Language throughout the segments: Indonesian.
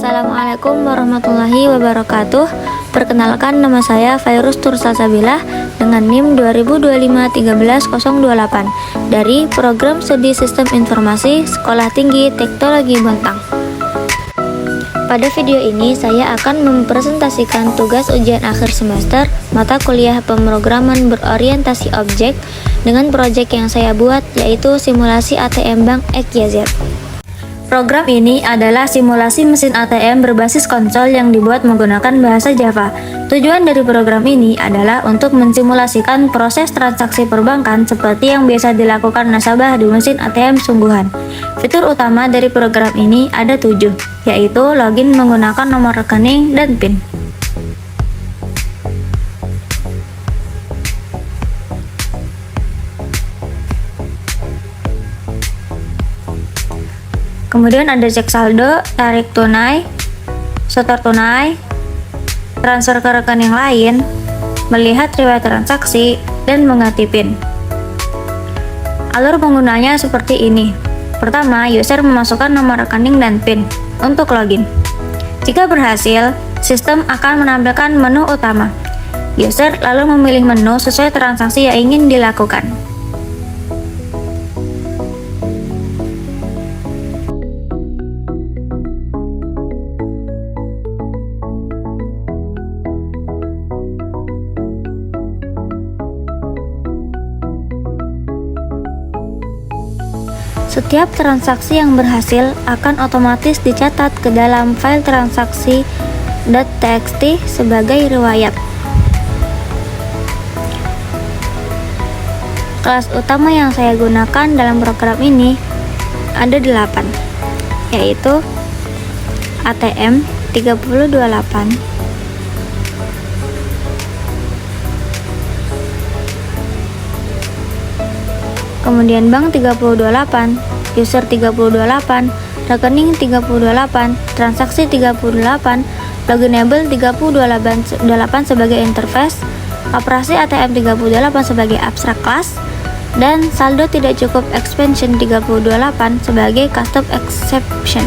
Assalamualaikum warahmatullahi wabarakatuh. Perkenalkan, nama saya Fairuz Tursalsabilah dengan NIM 20251308 dari Program Studi Sistem Informasi Sekolah Tinggi Teknologi Bontang. Pada video ini saya akan mempresentasikan tugas ujian akhir semester mata kuliah pemrograman berorientasi objek dengan proyek yang saya buat, yaitu simulasi ATM Bank XYZ. Program ini adalah simulasi mesin ATM berbasis konsol yang dibuat menggunakan bahasa Java. Tujuan dari program ini adalah untuk mensimulasikan proses transaksi perbankan seperti yang biasa dilakukan nasabah di mesin ATM sungguhan. Fitur utama dari program ini ada 7, yaitu login menggunakan nomor rekening dan PIN. Kemudian ada cek saldo, tarik tunai, setor tunai, transfer ke rekening lain, melihat riwayat transaksi, dan mengganti PIN. Alur penggunanya seperti ini. Pertama, user memasukkan nomor rekening dan PIN untuk login. Jika berhasil, sistem akan menampilkan menu utama. User lalu memilih menu sesuai transaksi yang ingin dilakukan. Setiap transaksi yang berhasil akan otomatis dicatat ke dalam file transaksi.txt sebagai riwayat. Kelas utama yang saya gunakan dalam program ini ada 8, yaitu ATM 328, kemudian bank 328, user 328, rekening 328, transaksi 38, loginable 328 sebagai interface, operasi ATM 38 sebagai abstrak class, dan saldo tidak cukup expansion 328 sebagai custom exception.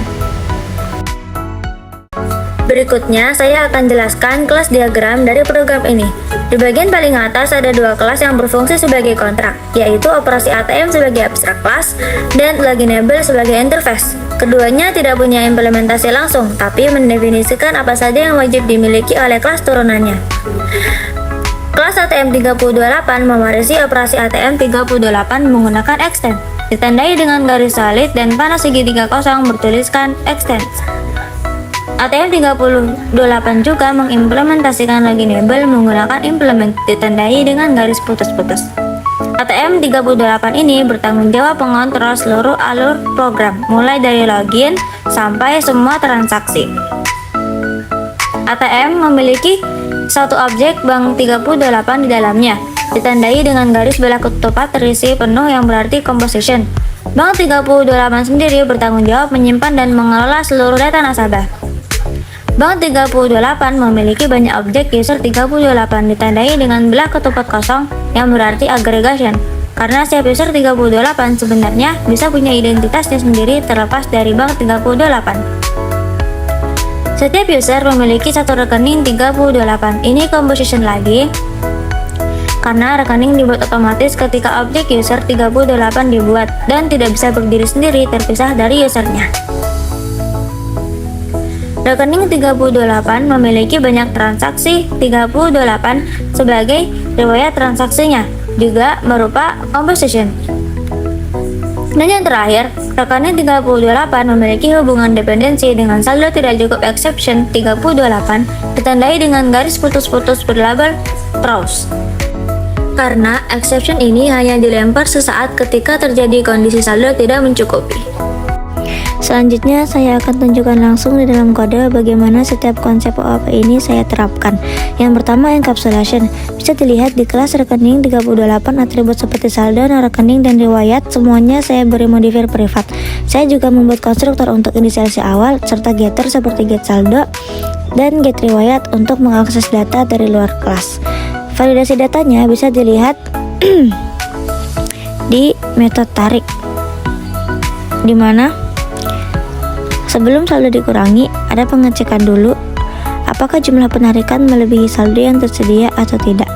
Berikutnya, saya akan jelaskan kelas diagram dari program ini. Di bagian paling atas ada 2 kelas yang berfungsi sebagai kontrak, yaitu operasi ATM sebagai abstrak kelas dan loginable sebagai interface. Keduanya tidak punya implementasi langsung, tapi mendefinisikan apa saja yang wajib dimiliki oleh kelas turunannya. Kelas ATM 328 mewarisi operasi ATM 38 menggunakan extend, ditandai dengan garis solid dan panah segitiga kosong bertuliskan extend. ATM 38 juga mengimplementasikan loginable menggunakan implement, ditandai dengan garis putus-putus. ATM 38 ini bertanggung jawab mengontrol seluruh alur program, mulai dari login sampai semua transaksi. ATM memiliki satu objek bank 38 di dalamnya, ditandai dengan garis belah ketupat terisi penuh yang berarti composition. Bank 38 sendiri bertanggung jawab menyimpan dan mengelola seluruh data nasabah. Bank 38 memiliki banyak objek user 38 ditandai dengan belah ketupat kosong yang berarti aggregation, karena setiap user 38 sebenarnya bisa punya identitasnya sendiri terlepas dari bank 38. Setiap user memiliki satu rekening 38. Ini composition lagi, karena rekening dibuat otomatis ketika objek user 38 dibuat dan tidak bisa berdiri sendiri terpisah dari usernya. Rekening 38 memiliki banyak transaksi 38 sebagai riwayat transaksinya, juga berupa composition. Dan yang terakhir, rekening 38 memiliki hubungan dependensi dengan saldo tidak cukup exception 38 ditandai dengan garis putus-putus berlabel throws. Karena exception ini hanya dilempar sesaat ketika terjadi kondisi saldo tidak mencukupi. Selanjutnya, saya akan tunjukkan langsung di dalam kode bagaimana setiap konsep OOP ini saya terapkan. Yang pertama, encapsulation. Bisa dilihat di kelas rekening 38, atribut seperti saldo, rekening, dan riwayat, semuanya saya beri modifier privat. Saya juga membuat konstruktor untuk inisialisasi awal, serta getter seperti get saldo, dan get riwayat untuk mengakses data dari luar kelas. Validasi datanya bisa dilihat di metode tarik, di mana Sebelum saldo dikurangi, ada pengecekan dulu apakah jumlah penarikan melebihi saldo yang tersedia atau tidak.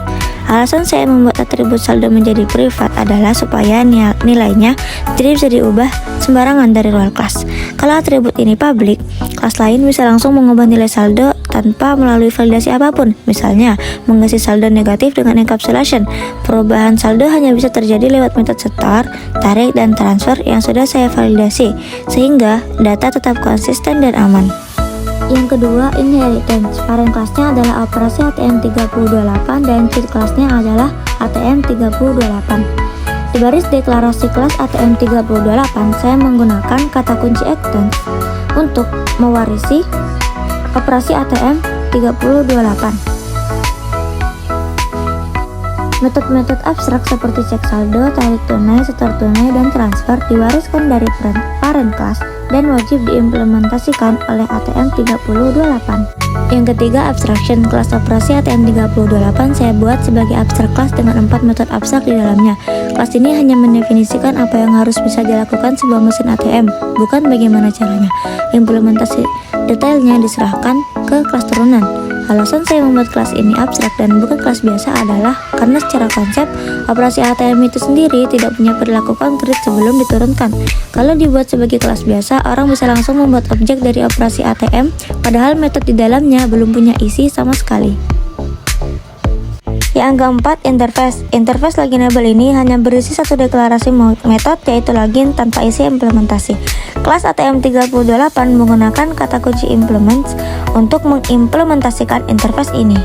Alasan saya membuat atribut saldo menjadi privat adalah supaya nilainya tidak bisa diubah sembarangan dari luar kelas. Kalau atribut ini publik, kelas lain bisa langsung mengubah nilai saldo tanpa melalui validasi apapun. Misalnya, mengisi saldo negatif dengan encapsulation. Perubahan saldo hanya bisa terjadi lewat metode setor, tarik, dan transfer yang sudah saya validasi, sehingga data tetap konsisten dan aman. Yang kedua, inheritance. Parent kelasnya adalah operasi ATM 328 dan cheat kelasnya adalah ATM 328. Di baris deklarasi kelas ATM 328, saya menggunakan kata kunci extends untuk mewarisi operasi ATM 328. Metode-metode abstrak seperti cek saldo, tarik tunai, setor tunai, dan transfer diwariskan dari parent class dan wajib diimplementasikan oleh ATM 328. Yang ketiga, abstraction. Kelas operasi ATM 328 saya buat sebagai abstrak kelas dengan 4 metode abstrak di dalamnya. Kelas ini hanya mendefinisikan apa yang harus bisa dilakukan sebuah mesin ATM, bukan bagaimana caranya. Implementasi detailnya diserahkan ke kelas turunan. Alasan saya membuat kelas ini abstrak dan bukan kelas biasa adalah karena secara konsep, operasi ATM itu sendiri tidak punya perilaku konkret sebelum diturunkan. Kalau dibuat sebagai kelas biasa, orang bisa langsung membuat objek dari operasi ATM, padahal metode di dalamnya belum punya isi sama sekali. Yang keempat, interface. Interface loginable ini hanya berisi satu deklarasi metode, yaitu login tanpa isi implementasi. Kelas ATM 328 menggunakan kata kunci implements untuk mengimplementasikan interface ini.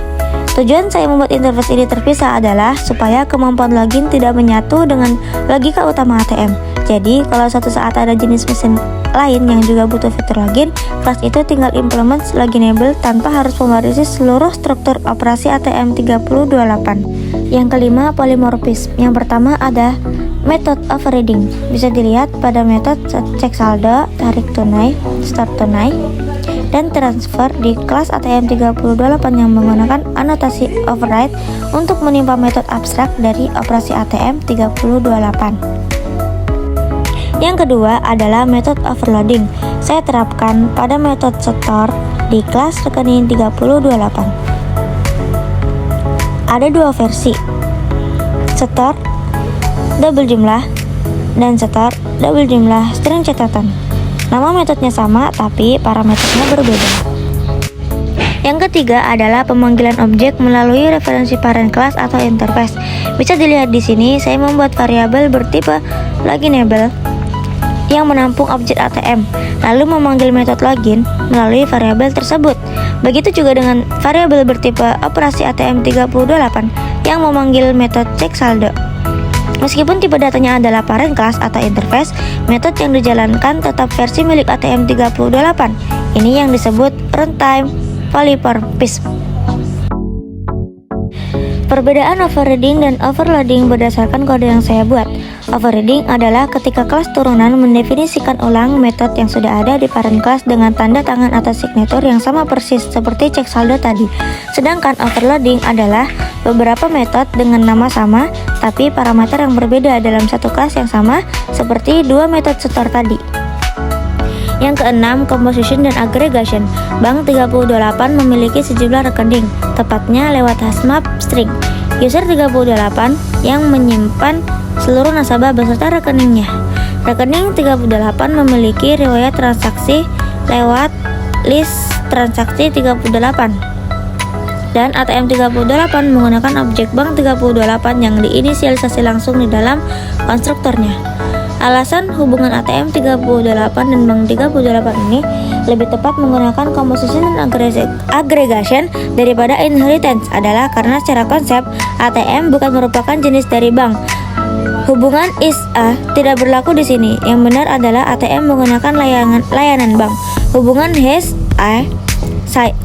Tujuan saya membuat interface ini terpisah adalah supaya kemampuan login tidak menyatu dengan logika utama ATM. Jadi, kalau suatu saat ada jenis mesin lain yang juga butuh fitur login, kelas itu tinggal implements loginable tanpa harus mewarisi seluruh struktur operasi ATM 328. Yang kelima, polymorphism. Yang pertama ada method overriding. Bisa dilihat pada metode cek saldo, tarik tunai, start tunai, dan transfer di kelas ATM 328 yang menggunakan anotasi override untuk menimpa metode abstrak dari operasi ATM 328. Yang kedua adalah metode overloading. Saya terapkan pada metode setor di kelas rekening 328. Ada dua versi, setor double jumlah dan setor double jumlah string catatan. Nama metodenya sama tapi parameternya berbeda. Yang ketiga adalah pemanggilan objek melalui referensi parent class atau interface. Bisa dilihat di sini, saya membuat variabel bertipe loginable yang menampung objek ATM, lalu memanggil metode login melalui variabel tersebut. Begitu juga dengan variabel bertipe operasi ATM 328 yang memanggil metode cek saldo. Meskipun tipe datanya adalah parent class atau interface, metode yang dijalankan tetap versi milik ATM 328. Ini yang disebut runtime polymorphism. Perbedaan overriding dan overloading berdasarkan kode yang saya buat. Overriding adalah ketika kelas turunan mendefinisikan ulang metode yang sudah ada di parent class dengan tanda tangan atau signature yang sama persis seperti cek saldo tadi. Sedangkan overloading adalah beberapa metode dengan nama sama tapi parameter yang berbeda dalam satu kelas yang sama seperti dua metode setor tadi. Yang keenam, composition dan aggregation. Bank 328 memiliki sejumlah rekening, tepatnya lewat hashmap string. User 38 yang menyimpan seluruh nasabah beserta rekeningnya. Rekening 38 memiliki riwayat transaksi lewat list transaksi 38. Dan ATM 38 menggunakan objek bank 38 yang diinisialisasi langsung di dalam konstruktornya. Alasan hubungan ATM 38 dan bank 38 ini lebih tepat menggunakan composition dan aggregation daripada inheritance adalah karena secara konsep ATM bukan merupakan jenis dari bank. Hubungan is a tidak berlaku di sini. Yang benar adalah ATM menggunakan layanan bank. Hubungan has a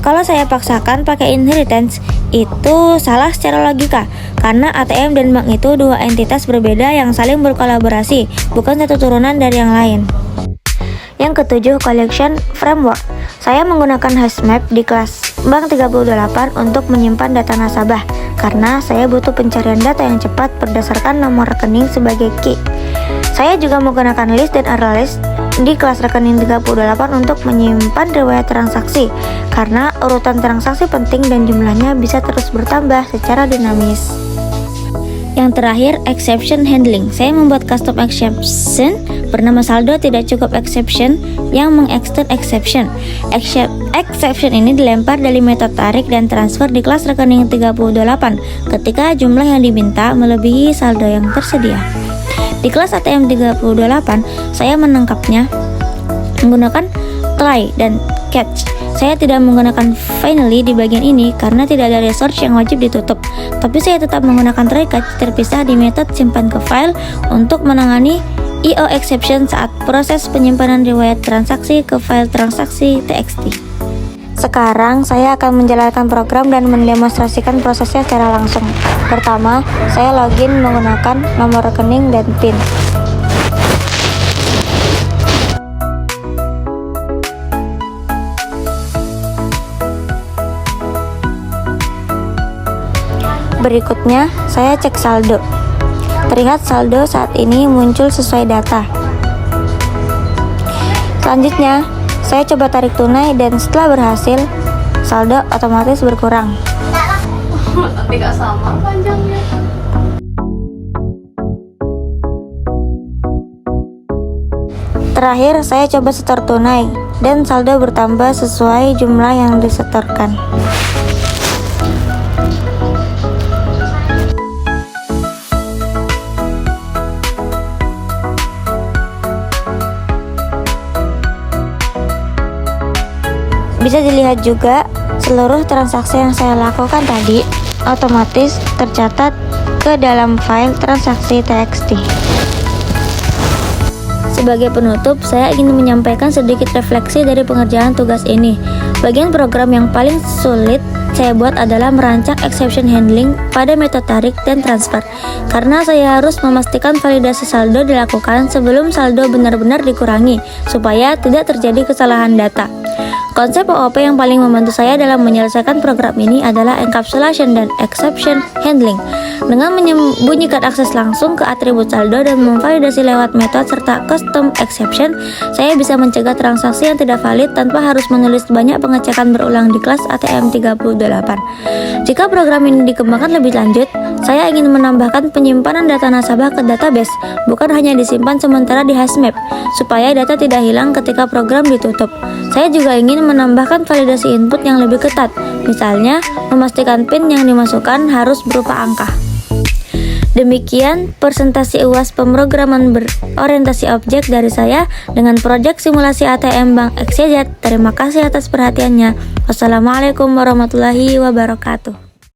kalau saya paksakan pakai inheritance itu salah secara logika karena ATM dan bank itu dua entitas berbeda yang saling berkolaborasi, bukan satu turunan dari yang lain. Yang ketujuh, collection framework. Saya menggunakan hashmap di kelas bank 38 untuk menyimpan data nasabah karena saya butuh pencarian data yang cepat berdasarkan nomor rekening sebagai key. Saya juga menggunakan list dan array list di kelas rekening 38 untuk menyimpan riwayat transaksi, karena urutan transaksi penting dan jumlahnya bisa terus bertambah secara dinamis. Yang terakhir, exception handling. Saya membuat custom exception bernama saldo tidak cukup exception yang mengextend exception. Exception ini dilempar dari metode tarik dan transfer di kelas rekening 38 ketika jumlah yang diminta melebihi saldo yang tersedia. Di kelas ATM 38, saya menangkapnya menggunakan try dan catch. Saya tidak menggunakan finally di bagian ini karena tidak ada research yang wajib ditutup. Tapi saya tetap menggunakan try catch terpisah di metode simpan ke file untuk menangani IO exception saat proses penyimpanan riwayat transaksi ke file transaksi txt. Sekarang saya akan menjalankan program dan mendemonstrasikan prosesnya secara langsung. Pertama, saya login menggunakan nomor rekening dan PIN. Berikutnya, saya cek saldo. Terlihat saldo saat ini muncul sesuai data. Selanjutnya, saya coba tarik tunai dan setelah berhasil, saldo otomatis berkurang. Tapi gak sama panjangnya. Terakhir, saya coba setor tunai dan saldo bertambah sesuai jumlah yang disetorkan. Bisa dilihat juga seluruh transaksi yang saya lakukan tadi otomatis tercatat ke dalam file transaksi txt. Sebagai penutup, saya ingin menyampaikan sedikit refleksi dari pengerjaan tugas ini. Bagian program yang paling sulit saya buat adalah merancang exception handling pada metode tarik dan transfer, karena saya harus memastikan validasi saldo dilakukan sebelum saldo benar-benar dikurangi, supaya tidak terjadi kesalahan data. Konsep OOP yang paling membantu saya dalam menyelesaikan program ini adalah encapsulation dan exception handling. Dengan menyembunyikan akses langsung ke atribut saldo dan memvalidasi lewat metode serta custom exception, saya bisa mencegah transaksi yang tidak valid tanpa harus menulis banyak pengecekan berulang di kelas ATM 38. Jika program ini dikembangkan lebih lanjut, saya ingin menambahkan penyimpanan data nasabah ke database, bukan hanya disimpan sementara di HashMap, supaya data tidak hilang ketika program ditutup. Saya juga ingin menambahkan validasi input yang lebih ketat, misalnya memastikan PIN yang dimasukkan harus berupa angka. Demikian presentasi UAS pemrograman berorientasi objek dari saya dengan proyek simulasi ATM Bank XYZ. Terima kasih atas perhatiannya. Wassalamualaikum warahmatullahi wabarakatuh.